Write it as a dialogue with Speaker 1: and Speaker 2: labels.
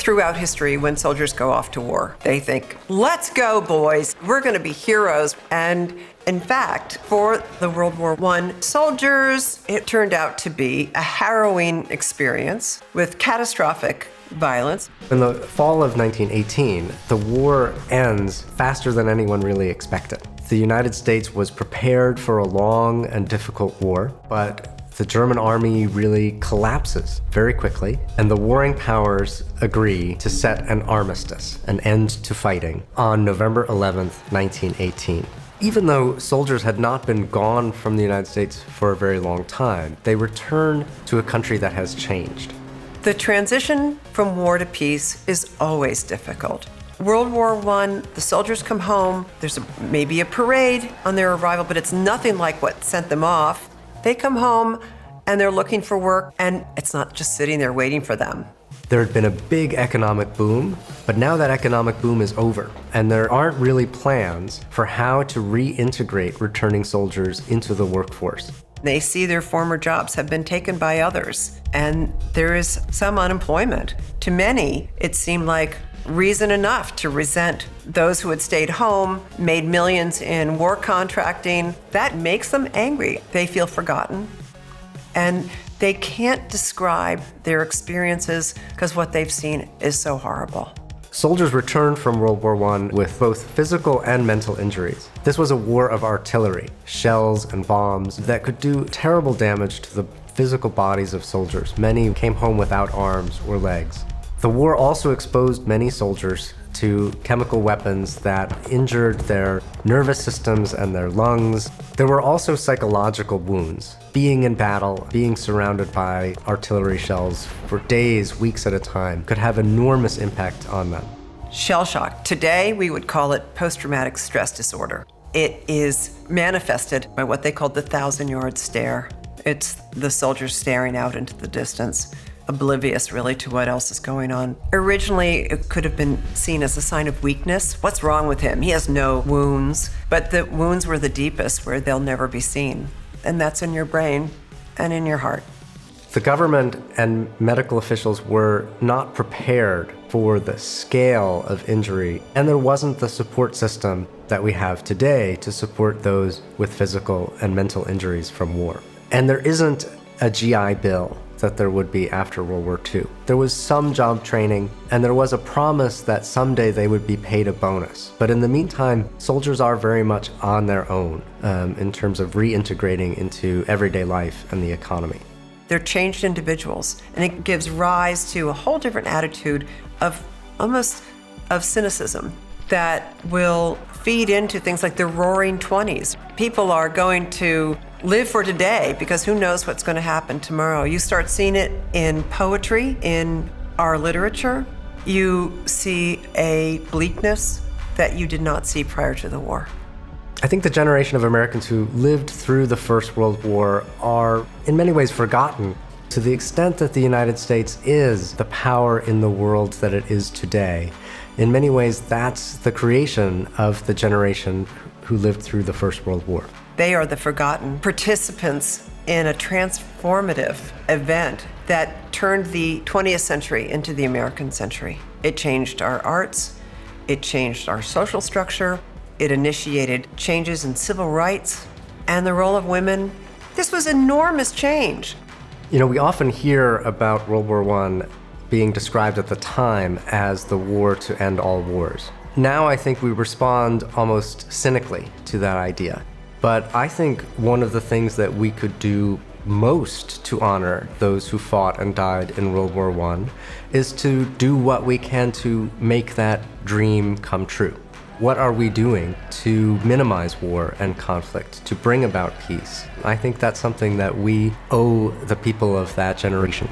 Speaker 1: throughout history, when soldiers go off to war, they think, let's go, boys. We're going to be heroes. And in fact, for the World War I soldiers, it turned out to be a harrowing experience with catastrophic violence.
Speaker 2: In the fall of 1918, the war ends faster than anyone really expected. The United States was prepared for a long and difficult war, but the German army really collapses very quickly, and the warring powers agree to set an armistice, an end to fighting, on November 11th, 1918. Even though soldiers had not been gone from the United States for a very long time, they return to a country that has changed.
Speaker 1: The transition from war to peace is always difficult. World War I, the soldiers come home, there's maybe a parade on their arrival, but it's nothing like what sent them off. They come home and they're looking for work, and it's not just sitting there waiting for them.
Speaker 2: There had been a big economic boom, but now that economic boom is over, and there aren't really plans for how to reintegrate returning soldiers into the workforce.
Speaker 1: They see their former jobs have been taken by others, and there is some unemployment. To many, it seemed like reason enough to resent those who had stayed home, made millions in war contracting. That makes them angry. They feel forgotten, and they can't describe their experiences because what they've seen is so horrible.
Speaker 2: Soldiers returned from World War I with both physical and mental injuries. This was a war of artillery, shells and bombs that could do terrible damage to the physical bodies of soldiers. Many came home without arms or legs. The war also exposed many soldiers to chemical weapons that injured their nervous systems and their lungs. There were also psychological wounds. Being in battle, being surrounded by artillery shells for days, weeks at a time, could have enormous impact on them.
Speaker 1: Shell shock. Today, we would call it post-traumatic stress disorder. It is manifested by what they called the 1,000-yard stare. It's the soldiers staring out into the distance, oblivious really to what else is going on. Originally, it could have been seen as a sign of weakness. What's wrong with him? He has no wounds. But the wounds were the deepest, where they'll never be seen. And that's in your brain and in your heart.
Speaker 2: The government and medical officials were not prepared for the scale of injury, and there wasn't the support system that we have today to support those with physical and mental injuries from war. And there isn't a GI Bill that there would be after World War II. There was some job training, and there was a promise that someday they would be paid a bonus. But in the meantime, soldiers are very much on their own in terms of reintegrating into everyday life and the economy.
Speaker 1: They're changed individuals, and it gives rise to a whole different attitude of almost of cynicism that will feed into things like the roaring 20s. People are going to live for today because who knows what's going to happen tomorrow. You start seeing it in poetry, in our literature. You see a bleakness that you did not see prior to the war.
Speaker 2: I think the generation of Americans who lived through the First World War are in many ways forgotten. To the extent that the United States is the power in the world that it is today, in many ways that's the creation of the generation who lived through the First World War.
Speaker 1: They are the forgotten participants in a transformative event that turned the 20th century into the American century. It changed our arts, it changed our social structure, it initiated changes in civil rights and the role of women. This was enormous change.
Speaker 2: You know, we often hear about World War I being described at the time as the war to end all wars. Now I think we respond almost cynically to that idea. But I think one of the things that we could do most to honor those who fought and died in World War I is to do what we can to make that dream come true. What are we doing to minimize war and conflict, to bring about peace? I think that's something that we owe the people of that generation.